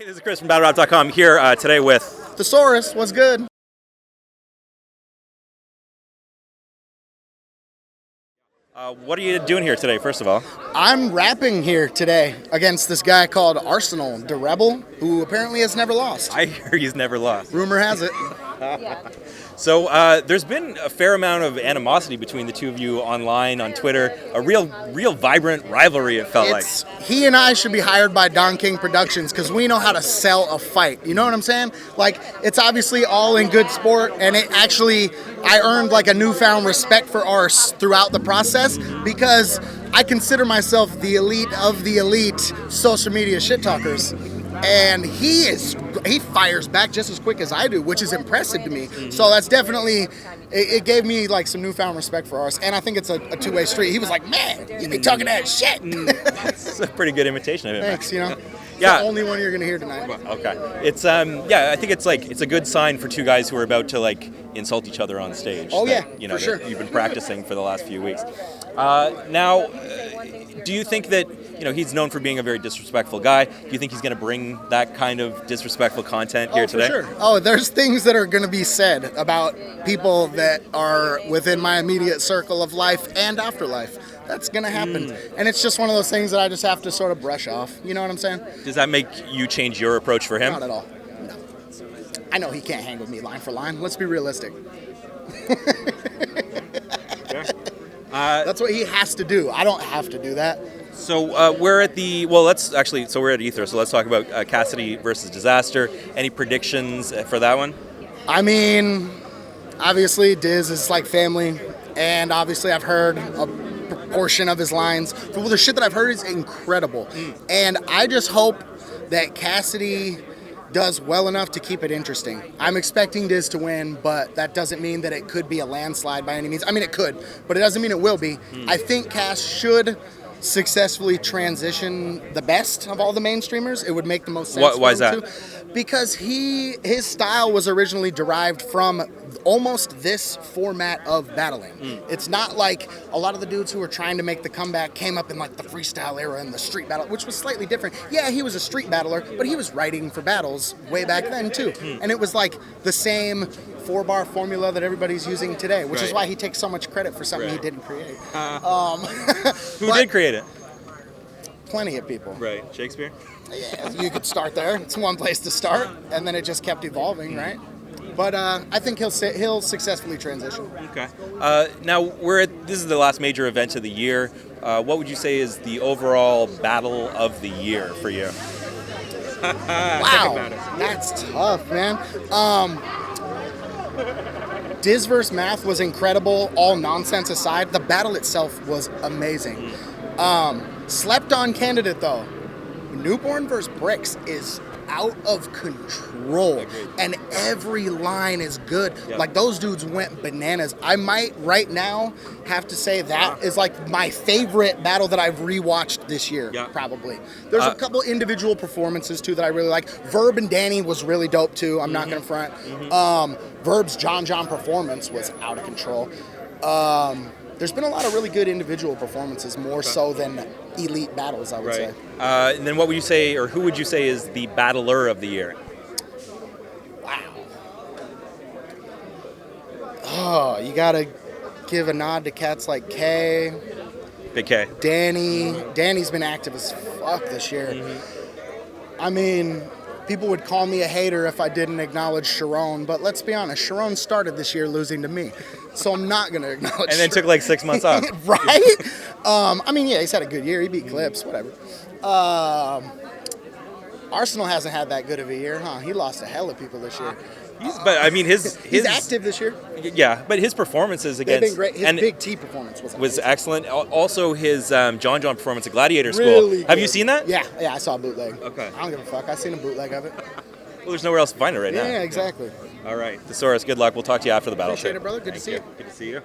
Hey, this is Chris from BattleRap.com here today with The Saurus, what's good? what are you doing here today, first of all? I'm rapping here today against this guy called Arsonal, the Rebel, who apparently has never lost. I hear he's never lost. Rumor has it. So there's been a fair amount of animosity between the two of you online, on Twitter. A real vibrant rivalry, it felt like. He and I should be hired by Don King Productions because we know how to sell a fight. You know what I'm saying? Like, it's obviously all in good sport, and I earned like a newfound respect for Ars throughout the process because I consider myself the elite of the elite social media shit talkers. And he fires back just as quick as I do, which is impressive to me. So that's definitely, it gave me like some newfound respect for Ars. And I think it's a two-way street. He was like, man, you be talking that shit. It's a pretty good imitation of him. Thanks, It's Yeah. the only one you're going to hear tonight. Okay. It's I think it's a good sign for two guys who are about to like insult each other on stage. Oh, that, yeah, for that sure. You've been practicing for the last few weeks. Do you think that he's known for being a very disrespectful guy? Do you think he's going to bring that kind of disrespectful content here today? For sure. Oh, there's things that are going to be said about people that are within my immediate circle of life and afterlife. That's going to happen. And it's just one of those things that I just have to sort of brush off. You know what I'm saying? Does that make you change your approach for him? Not at all. No. I know he can't hang with me line for line. Let's be realistic. That's what he has to do. I don't have to do that. So we're at we're at Ether, so let's talk about Cassidy versus Disaster. Any predictions for that one? I mean, obviously Diz is like family, and obviously I've heard a portion of his lines. Well, the shit that I've heard is incredible, and I just hope that Cassidy does well enough to keep it interesting. I'm expecting Diz to win, but that doesn't mean that it could be a landslide by any means. I mean, it could, but it doesn't mean it will be. I think Cass should successfully transition the best of all the mainstreamers. It would make the most sense. Why is that? Because his style was originally derived from almost this format of battling. It's not like a lot of the dudes who were trying to make the comeback came up in like the freestyle era and the street battle, which was slightly different. Yeah, he was a street battler, but he was writing for battles way back then too. And it was like the same 4-bar formula that everybody's using today, which is why he takes so much credit for something he didn't create. Who did create it? Plenty of people. Right, Shakespeare? Yeah, you could start there. It's one place to start, and then it just kept evolving, right? But I think he'll successfully transition. Okay. Now this is the last major event of the year. What would you say is the overall battle of the year for you? Wow, that's tough, man. Diz vs. Math was incredible, all nonsense aside. The battle itself was amazing. Slept on candidate though. Newborn vs. Bricks is out of control, and every line is good. Like, those dudes went bananas. I might right now have to say that is like my favorite battle that I've rewatched this year, probably. There's a couple individual performances too that I really like. Verb and Danny was really dope too. I'm not gonna front. Verb's John performance was out of control. There's been a lot of really good individual performances, more so than elite battles, I would say. And then what would you say, or who would you say is the battler of the year? Wow. Oh, you gotta give a nod to cats like Kay. Big K. Danny's been active as fuck this year. I mean, people would call me a hater if I didn't acknowledge Sharon, but let's be honest, Sharon started this year losing to me, so I'm not going to acknowledge And then took like 6 months off. Right? I mean, yeah, he's had a good year. He beat Clips, whatever. Arsonal hasn't had that good of a year, huh? He lost to hell of people this year. He's active this year. Yeah, but his performances against... They've been great. His Big T performance was excellent. Also, his John performance at Gladiator School. Really Have good. you seen that? Yeah, I saw a bootleg. Okay. I don't give a fuck. I seen a bootleg of it. Well, there's nowhere else to find it right now. Yeah, exactly. All right. Thesaurus, good luck. We'll talk to you after the battle. Appreciate it, brother. Good to see you. Good to see you.